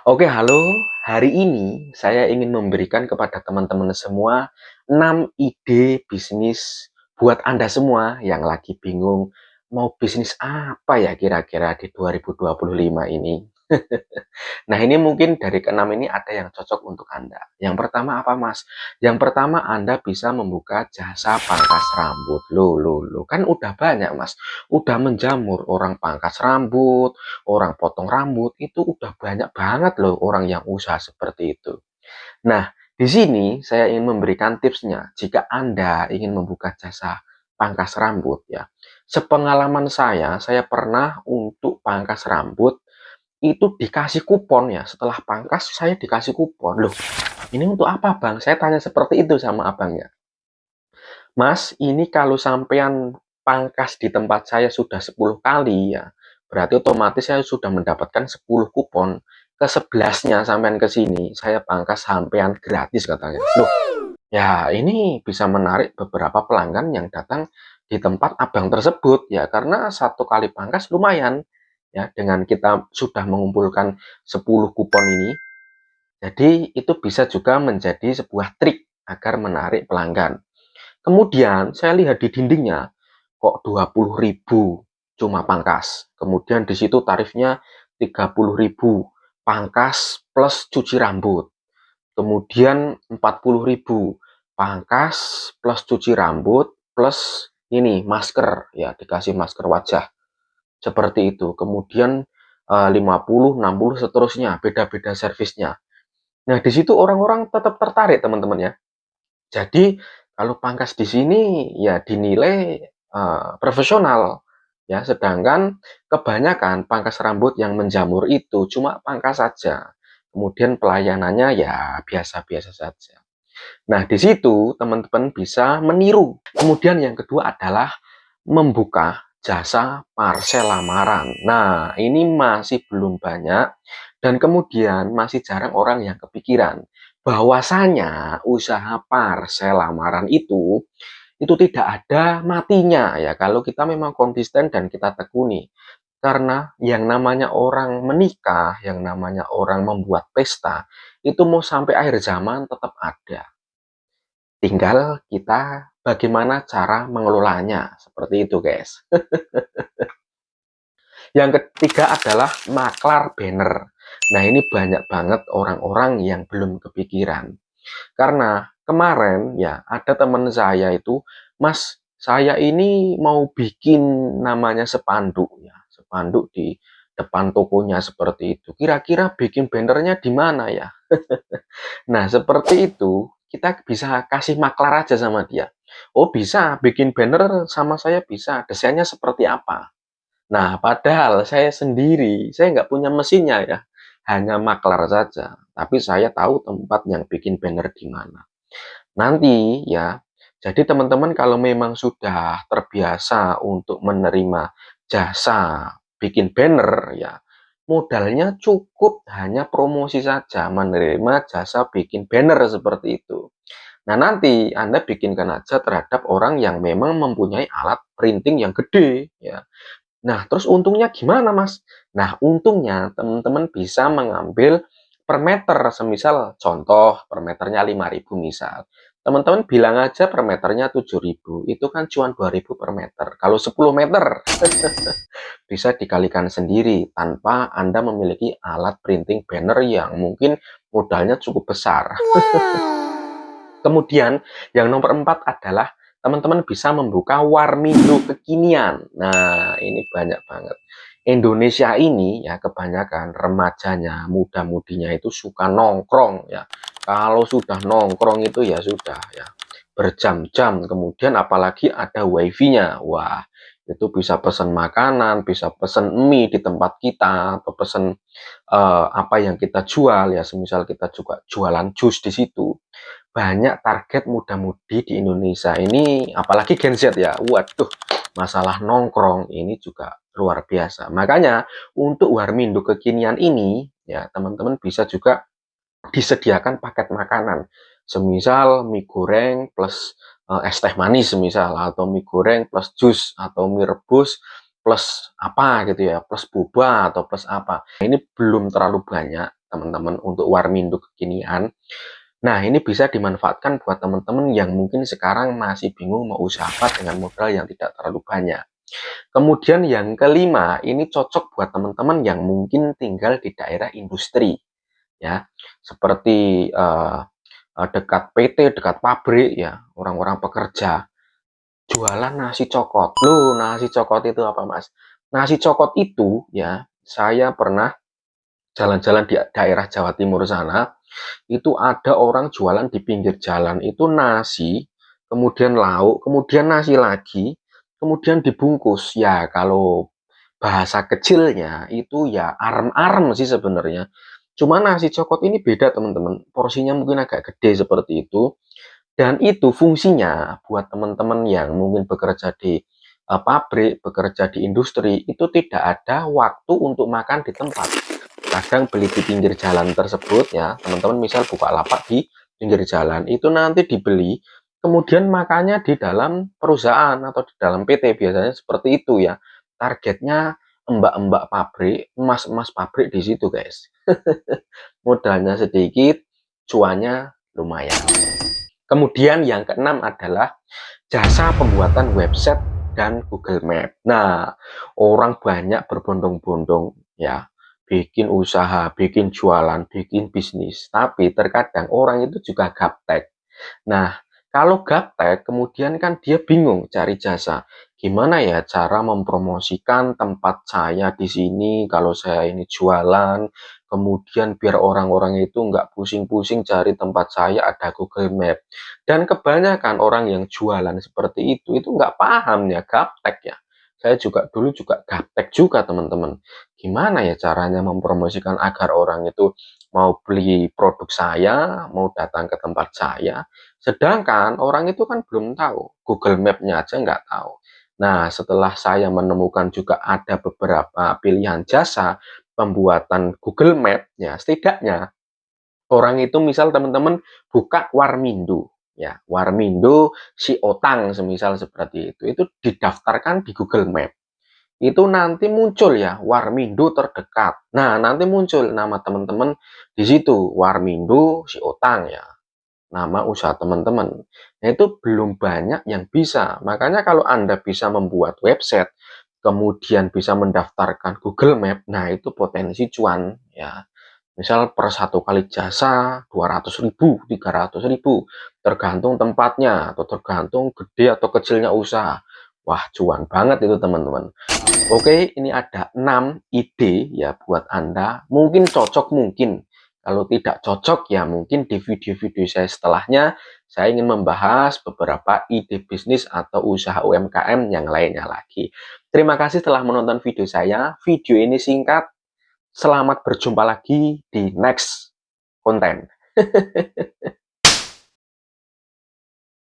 Oke, halo. Hari ini saya ingin memberikan kepada teman-teman semua 6 ide bisnis buat Anda semua yang lagi bingung mau bisnis apa ya kira-kira di 2025 ini. Nah, ini mungkin dari keenam ini ada yang cocok untuk Anda. Yang pertama apa, Mas? Yang pertama Anda bisa membuka jasa pangkas rambut. Loh. Kan udah banyak, Mas. Udah menjamur orang pangkas rambut, orang potong rambut, itu udah banyak banget loh orang yang usaha seperti itu. Nah, di sini saya ingin memberikan tipsnya. Jika Anda ingin membuka jasa pangkas rambut ya. Sepengalaman saya pernah untuk pangkas rambut itu dikasih kupon ya, setelah pangkas saya dikasih kupon. Loh, ini untuk apa Bang? Saya tanya seperti itu sama abangnya. Mas, ini kalau sampean pangkas di tempat saya sudah 10 kali ya, berarti otomatis saya sudah mendapatkan 10 kupon. Ke-11-nya sampean ke sini, saya pangkas sampean gratis katanya. Loh, ya ini bisa menarik beberapa pelanggan yang datang di tempat abang tersebut ya, karena satu kali pangkas lumayan ya, dengan kita sudah mengumpulkan 10 kupon ini. Jadi itu bisa juga menjadi sebuah trik agar menarik pelanggan. Kemudian saya lihat di dindingnya kok 20.000 cuma pangkas. Kemudian di situ tarifnya 30.000 pangkas plus cuci rambut. Kemudian 40.000 pangkas plus cuci rambut plus ini masker ya, dikasih masker wajah seperti itu. Kemudian 50, 60 seterusnya, beda-beda servisnya. Nah, di situ orang-orang tetap tertarik, teman-teman ya. Jadi, kalau pangkas di sini ya dinilai profesional ya, sedangkan kebanyakan pangkas rambut yang menjamur itu cuma pangkas saja. Kemudian pelayanannya ya biasa-biasa saja. Nah, di situ teman-teman bisa meniru. Kemudian yang kedua adalah membuka jasa parsel lamaran. Nah, ini masih belum banyak dan kemudian masih jarang orang yang kepikiran bahwasanya usaha parsel lamaran itu tidak ada matinya ya kalau kita memang konsisten dan kita tekuni. Karena yang namanya orang menikah, yang namanya orang membuat pesta, itu mau sampai akhir zaman tetap ada. Tinggal kita bagaimana cara mengelolanya, seperti itu guys. Yang ketiga adalah maklar banner. Nah, ini banyak banget orang-orang yang belum kepikiran. Karena kemarin ya ada teman saya itu, Mas, saya ini mau bikin namanya spanduk ya, spanduk di depan tokonya seperti itu. Kira-kira bikin bannernya di mana ya? Nah, seperti itu, kita bisa kasih maklar aja sama dia. Oh, bisa, bikin banner sama saya bisa. Desainnya seperti apa? Nah, padahal saya sendiri, saya nggak punya mesinnya ya. Hanya maklar saja. Tapi saya tahu tempat yang bikin banner di mana. Nanti ya, jadi teman-teman kalau memang sudah terbiasa untuk menerima jasa bikin banner ya, modalnya cukup hanya promosi saja, menerima jasa bikin banner seperti itu. Nah, nanti Anda bikinkan aja terhadap orang yang memang mempunyai alat printing yang gede ya. Nah, terus untungnya gimana, Mas? Nah, untungnya teman-teman bisa mengambil per meter, semisal contoh per meternya 5.000 misal. Teman-teman bilang aja per meternya 7.000, itu kan cuma 2.000 per meter. Kalau 10 meter bisa dikalikan sendiri tanpa Anda memiliki alat printing banner yang mungkin modalnya cukup besar. Kemudian yang nomor 4 adalah teman-teman bisa membuka warmindo kekinian. Nah, ini banyak banget. Indonesia ini ya kebanyakan remajanya, muda-mudinya itu suka nongkrong ya. Kalau sudah nongkrong itu ya sudah ya berjam-jam. Kemudian apalagi ada wifi-nya. Wah, itu bisa pesan makanan, bisa pesan mie di tempat kita, atau pesan apa yang kita jual ya. Semisal kita juga jualan jus di situ, banyak target muda-mudi di Indonesia ini, apalagi Gen Z ya. Waduh, masalah nongkrong ini juga luar biasa. Makanya untuk warmindo kekinian ini ya teman-teman bisa juga disediakan paket makanan. Semisal mie goreng plus es teh manis semisal, atau mie goreng plus jus, atau mie rebus plus apa gitu ya, plus boba atau plus apa. Ini belum terlalu banyak teman-teman untuk Warmindo kekinian. Nah, ini bisa dimanfaatkan buat teman-teman yang mungkin sekarang masih bingung mau usaha apa dengan modal yang tidak terlalu banyak. Kemudian yang kelima, ini cocok buat teman-teman yang mungkin tinggal di daerah industri, ya, seperti dekat PT, dekat pabrik, ya, orang-orang pekerja. Jualan nasi cokot. Loh, nasi cokot itu apa, Mas? Nasi cokot itu, ya, saya pernah jalan-jalan di daerah Jawa Timur sana, itu ada orang jualan di pinggir jalan, itu nasi, kemudian lauk, kemudian nasi lagi, kemudian dibungkus. Ya, kalau bahasa kecilnya itu ya arem-arem sih sebenarnya. Cuma nasi cokot ini beda teman-teman, porsinya mungkin agak gede seperti itu. Dan itu fungsinya buat teman-teman yang mungkin bekerja di pabrik, bekerja di industri, itu tidak ada waktu untuk makan di tempat. Kadang beli di pinggir jalan tersebut ya, teman-teman misal buka lapak di pinggir jalan, itu nanti dibeli, kemudian makannya di dalam perusahaan atau di dalam PT, biasanya seperti itu ya. Targetnya mbak-mbak pabrik, emas-emas pabrik di situ guys. Modalnya sedikit, cuannya lumayan. Kemudian yang keenam adalah jasa pembuatan website dan Google Map. Nah, orang banyak berbondong-bondong ya, bikin usaha, bikin jualan, bikin bisnis. Tapi terkadang orang itu juga gaptek. Nah, kalau gaptek, kemudian kan dia bingung cari jasa. Gimana ya cara mempromosikan tempat saya di sini kalau saya ini jualan, kemudian biar orang-orang itu nggak pusing-pusing cari tempat saya ada Google Map. Dan kebanyakan orang yang jualan seperti itu nggak paham ya, gaptek ya. Saya juga dulu juga gaptek juga teman-teman. Gimana ya caranya mempromosikan agar orang itu mau beli produk saya, mau datang ke tempat saya, sedangkan orang itu kan belum tahu, Google Map-nya aja nggak tahu. Nah, setelah saya menemukan juga ada beberapa pilihan jasa pembuatan Google Map, ya setidaknya orang itu misal teman-teman buka Warmindo, ya Warmindo si Otang semisal seperti itu didaftarkan di Google Map. Itu nanti muncul ya Warmindo terdekat. Nah, nanti muncul nama teman-teman di situ, Warmindo si Otang ya, nama usaha teman-teman. Nah, itu belum banyak yang bisa. Makanya kalau Anda bisa membuat website, kemudian bisa mendaftarkan Google Map, nah itu potensi cuan ya. Misal per satu kali jasa 200.000, 300.000, tergantung tempatnya atau tergantung gede atau kecilnya usaha. Wah, cuan banget itu teman-teman. Oke, ini ada 6 ide ya buat Anda. Mungkin cocok, mungkin. Kalau tidak cocok, ya mungkin di video-video saya setelahnya, saya ingin membahas beberapa ide bisnis atau usaha UMKM yang lainnya lagi. Terima kasih telah menonton video saya. Video ini singkat. Selamat berjumpa lagi di next konten.